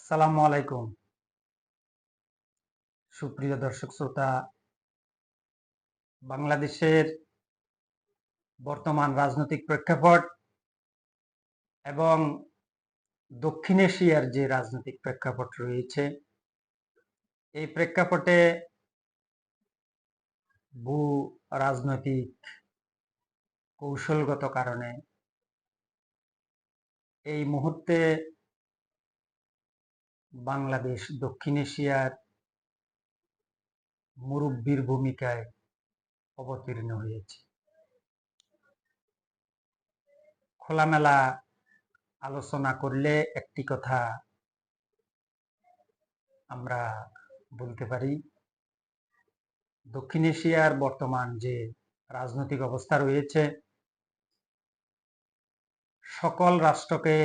আসসালামু আলাইকুম। সুপ্রিয় দর্শক শ্রোতা, বাংলাদেশের বর্তমান রাজনৈতিক প্রেক্ষাপট এবং দক্ষিণ এশিয়ার যে রাজনৈতিক প্রেক্ষাপট রয়েছে, এই প্রেক্ষাপটে ভূ রাজনৈতিক কৌশলগত কারণে এই মুহূর্তে বাংলাদেশ দক্ষিণ এশিয়ার মুরব্বির ভূমিকায় অবতীর্ণ হয়েছে। খোলামেলা আলোচনা করলে একটি কথা আমরা বলতে পারি, দক্ষিণ এশিয়ার বর্তমান যে রাজনৈতিক অবস্থা রয়েছে, সকল রাষ্ট্রকে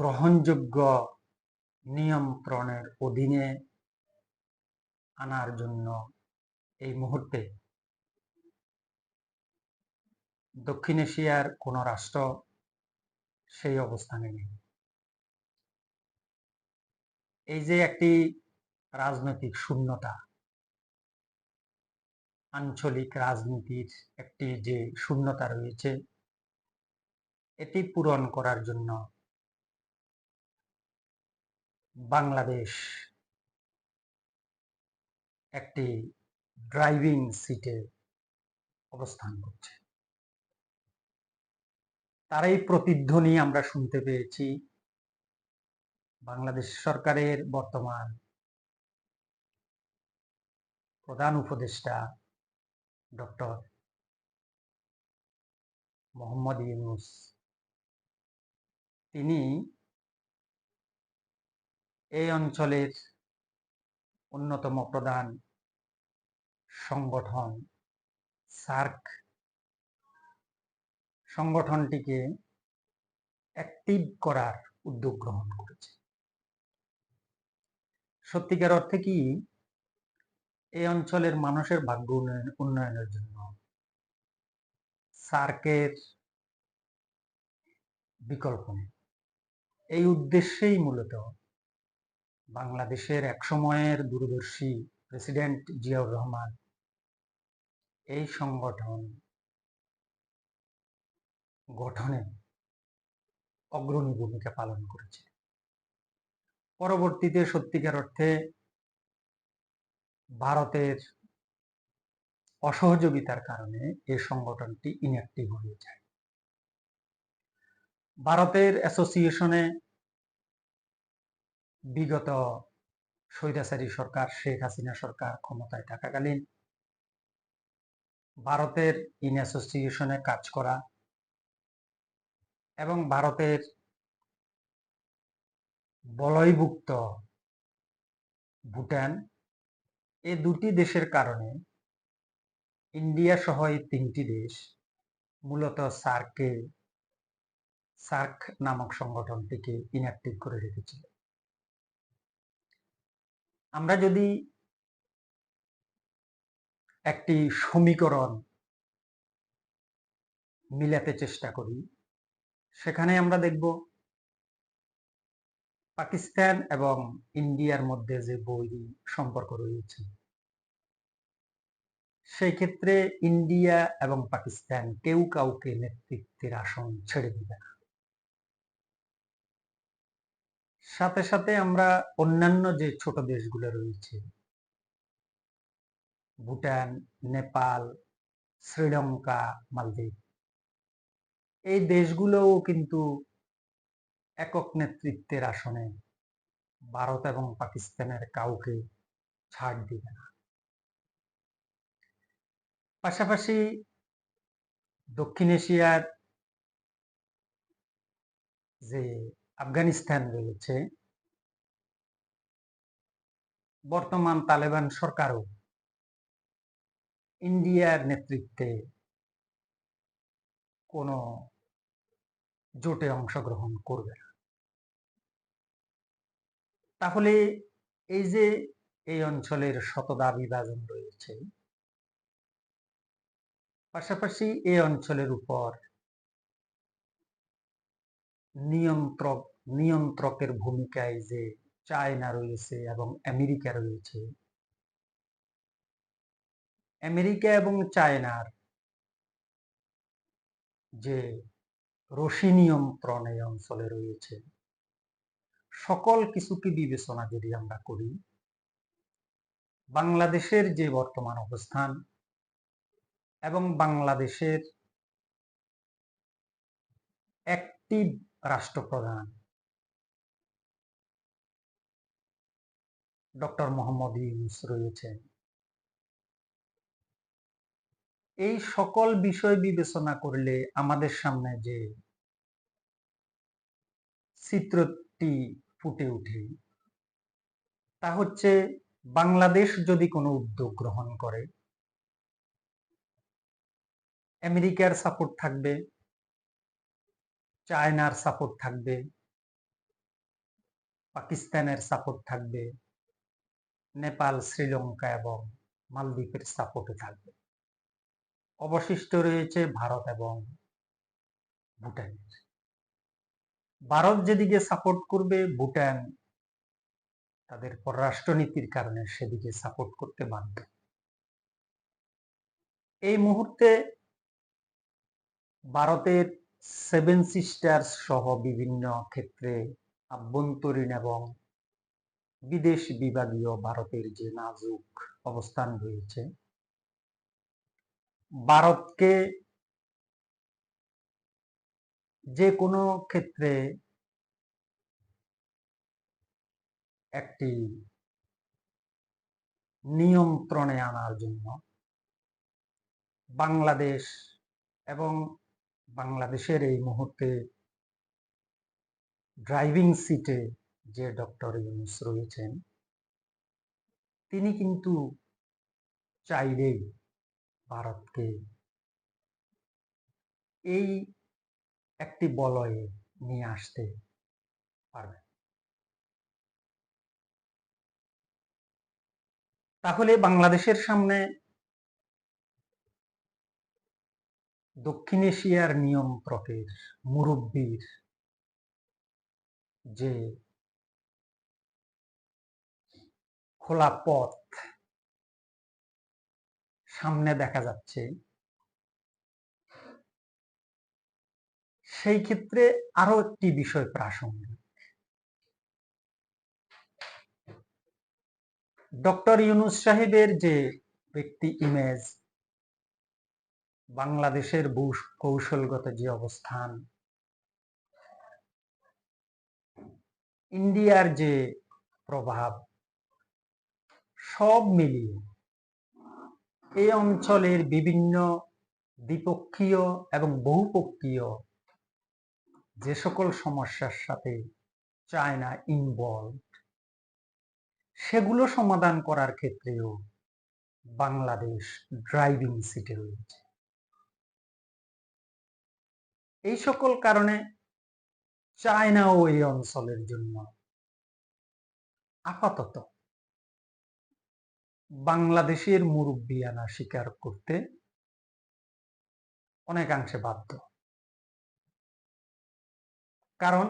গ্রহণযোগ্য নিয়ন্ত্রণের অধীনে আনার জন্য এই মুহূর্তে দক্ষিণ এশিয়ার কোন রাষ্ট্র সেই অবস্থানে নেই। এই যে একটি রাজনৈতিক শূন্যতা, আঞ্চলিক রাজনীতির একটি যে শূন্যতা রয়েছে, এটি পূরণ করার জন্য বাংলাদেশ একটি ড্রাইভিং সিটে অবস্থান করছে। তার এই প্রতিধ্বনি আমরা শুনতে পেয়েছি বাংলাদেশ সরকারের বর্তমান প্রধান উপদেষ্টা ডক্টর মোহাম্মদ ইউনূস। তিনি এই অঞ্চলের অন্যতম প্রধান সংগঠন সার্ক সংগঠনটিকে অ্যাক্টিভ করার উদ্যোগ গ্রহণ করেছে। সত্যিকার অর্থে কি এই অঞ্চলের মানুষের ভাগ্য উন্নয়নের জন্য সার্কের বিকল্প নেই। এই উদ্দেশ্যেই মূলত বাংলাদেশের একসময়ের দূরদর্শী প্রেসিডেন্ট জিয়াউর রহমান এই সংগঠন গঠনে অগ্রণী ভূমিকা পালন করেছে। পরবর্তীতে সত্যিকার অর্থে ভারতের অসহযোগিতার কারণে এই সংগঠনটি ইনঅ্যাক্টিভ হয়ে যায়। ভারতের অ্যাসোসিয়েশনে বিগত স্বৈরাচারী সরকার শেখ হাসিনা সরকার ক্ষমতায় থাকাকালীন ভারতের ইন অ্যাসোসিয়েশনে কাজ করা এবং ভারতের বলয়ভুক্ত ভুটান, এই দুটি দেশের কারণে ইন্ডিয়া সহ এই তিনটি দেশ মূলত সার্ক নামক সংগঠনটিকে ইনঅ্যাক্টিভ করে রেখেছিল। আমরা যদি একটি সমীকরণ মিলাতে চেষ্টা করি, সেখানে আমরা দেখব পাকিস্তান এবং ইন্ডিয়ার মধ্যে যে বৈরী সম্পর্ক রয়েছে, সেই ক্ষেত্রে ইন্ডিয়া এবং পাকিস্তান কেউ কাউকে নেতৃত্বের আসন ছেড়ে দিবে না। সাথে সাথে আমরা অন্যান্য যে ছোট দেশগুলো রয়েছে, ভুটান, নেপাল, শ্রীলঙ্কা, মালদ্বীপ, এই দেশগুলোও কিন্তু একক নেতৃত্বের আসনে ভারত এবং পাকিস্তানের কাউকে ছাড় দিবে না। পাশাপাশি দক্ষিণ এশিয়ার যে আফগানিস্তান রয়েছে, বর্তমান তালেবান সরকারও ইন্ডিয়ার নেতৃত্বে কোনো জোটে অংশগ্রহণ করবে না। তাহলে এই যে এই অঞ্চলের শতদা বিভাজন রয়েছে, পাশাপাশি এই অঞ্চলের উপর নিয়ন্ত্রকের ভূমিকায় যে চায়না রয়েছে এবং আমেরিকা রয়েছে, আমেরিকা এবং চায়নার যে রশি নিয়ন্ত্রণ এই অঞ্চলে রয়েছে, সকল কিছুকে বিবেচনা যদি আমরা করি, বাংলাদেশের যে বর্তমান অবস্থান এবং বাংলাদেশের একটি রাষ্ট্রপ্রধান ডক্টর মোহাম্মদ ইউনূস রয়েছেন, এই সকল বিষয় বিবেচনা করলে আমাদের সামনে যে চিত্রটি ফুটে ওঠে তা হচ্ছে, বাংলাদেশ যদি কোনো উদ্যোগ গ্রহণ করে, আমেরিকার সাপোর্ট থাকবে, চায়নার সাপোর্ট থাকবে, পাকিস্তানের সাপোর্ট থাকবে, নেপাল, শ্রীলঙ্কা এবং মালদ্বীপের সাপোর্টে থাকবে। অবশিষ্ট রয়েছে ভারত এবং ভুটানের। ভারত যেদিকে সাপোর্ট করবে, ভুটান তাদের পররাষ্ট্রনীতির কারণে সেদিকে সাপোর্ট করতে বাধ্য। এই মুহূর্তে ভারতের সেভেন সিস্টার্স সহ বিভিন্ন ক্ষেত্রে আভ্যন্তরীণ এবং বিদেশ বিভাগীয় ভারতের যে নাজুক অবস্থান রয়েছে, ভারতকে যে কোনো ক্ষেত্রে একটি নিয়ন্ত্রণে আনার জন্য বাংলাদেশ এবং বাংলাদেশের এই মুহূর্তে ড্রাইভিং সিটে যে ডক্টর ইউনূস রয়েছেন, তিনি কিন্তু চাইলেই ভারতকে এই একটি বলয়ে নিয়ে আসতে পারবে। তাহলে বাংলাদেশের সামনে দক্ষিণ এশিয়ার নিয়ন্ত্রকের মুরব্বীর যে খোলা পথ সামনে দেখা যাচ্ছে, সেই ক্ষেত্রে আরো একটি বিষয় প্রাসঙ্গিক। ডক্টর ইউনূস সাহেবের যে ব্যক্তি ইমেজ, বাংলাদেশের কৌশলগত যে অবস্থান, ইন্ডিয়ার যে প্রভাব, সব মিলিয়ে এই অঞ্চলের বিভিন্ন দ্বিপক্ষীয় এবং বহুপক্ষীয় যে সকল সমস্যার সাথে চায়না ইনভলভ, সেগুলো সমাধান করার ক্ষেত্রেও বাংলাদেশ ড্রাইভিং সিটে রয়েছে। এই সকল কারণে চায়নাও এই অঞ্চলের জন্য আপাতত বাংলাদেশের মুরব্বিয়ানা স্বীকার করতে অনেকাংশে বাধ্য। কারণ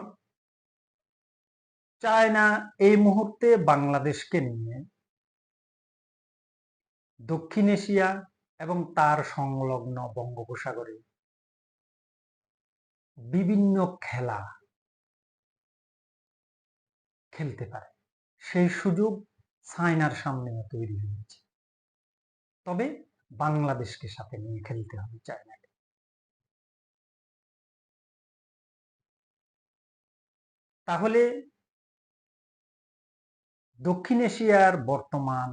চায়না এই মুহূর্তে বাংলাদেশকে নিয়ে দক্ষিণ এশিয়া এবং তার সংলগ্ন বঙ্গোপসাগরে বিভিন্ন খেলা খেলতে পারে, সেই সুযোগ চায়নার সামনে তৈরি হয়েছে। তবে বাংলাদেশকে সাথে নিয়ে খেলতে হবে চায়নাকে। তাহলে দক্ষিণ এশিয়ার বর্তমান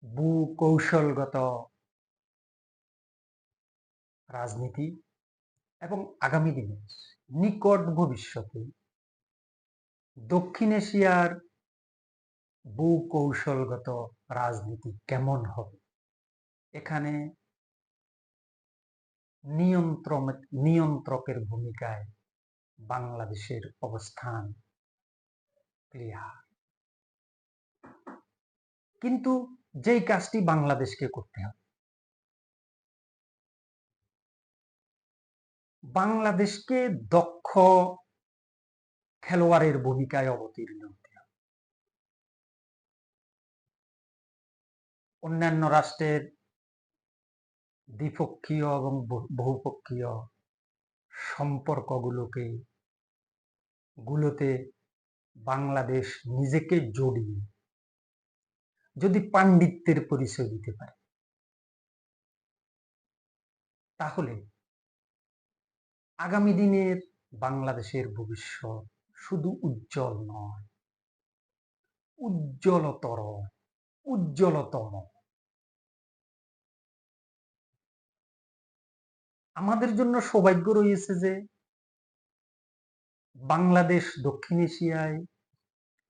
ভূ-কৌশলগত রাজনীতি এবং আগামী দিনে নিকট ভবিষ্যতে দক্ষিণ এশিয়ার ভূ-কৌশলগত রাজনীতি কেমন হবে, এখানে নিয়ন্ত্রকের ভূমিকায় বাংলাদেশের অবস্থান ক্লিয়ার। কিন্তু যেই কাজটি বাংলাদেশকে করতে হবে, বাংলাদেশকে দক্ষ খেলোয়াড়ের ভূমিকায় অবতীর্ণ হতে হবে। অন্যান্য রাষ্ট্রের দ্বিপক্ষীয় এবং বহুপক্ষীয় গুলোতে বাংলাদেশ নিজেকে জড়িয়ে যদি পাণ্ডিত্যের পরিচয় দিতে পারে, তাহলে আগামী দিনের বাংলাদেশের ভবিষ্যৎ শুধু উজ্জ্বল নয়, উজ্জ্বলতর, উজ্জ্বলতম। আমাদের জন্য সৌভাগ্য রয়েছে যে বাংলাদেশ দক্ষিণ এশিয়ায়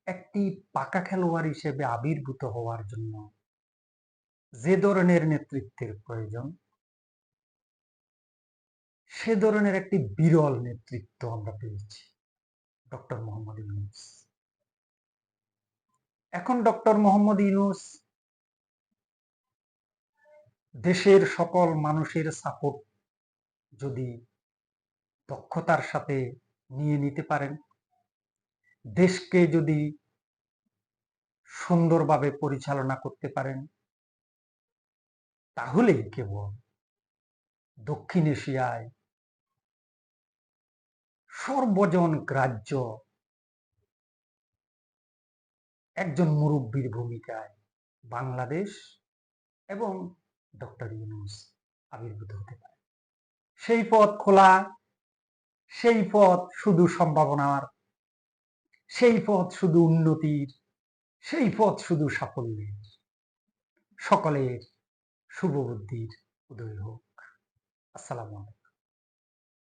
একটি পাকা খেলোয়াড় হিসেবে আবির্ভূত হওয়ার জন্য যে ধরনের নেতৃত্বের প্রয়োজন, সে ধরনের একটি বিরল নেতৃত্ব আমরা পেয়েছি ডক্টর মোহাম্মদ ইউনূস। এখন ডক্টর মোহাম্মদ ইউনূস দেশের সকল মানুষের সাপোর্ট যদি দক্ষতার সাথে নিয়ে নিতে পারেন, দেশকে যদি সুন্দরভাবে পরিচালনা করতে পারেন, তাহলেই কেবল দক্ষিণ এশিয়ায় সর্বজন গ্রাহ্য একজন মুরব্বীর ভূমিকায় বাংলাদেশ এবং ডক্টর ইউনূস আবির্ভূত হতে পারে। সেই পথ খোলা, সেই পথ শুধু সম্ভাবনার, সেই পথ শুধু উন্নতির, সেই পথ শুধু সাফল্যের। সকলের শুভ বুদ্ধির উদয় হোক। আসসালামু আলাইকুম।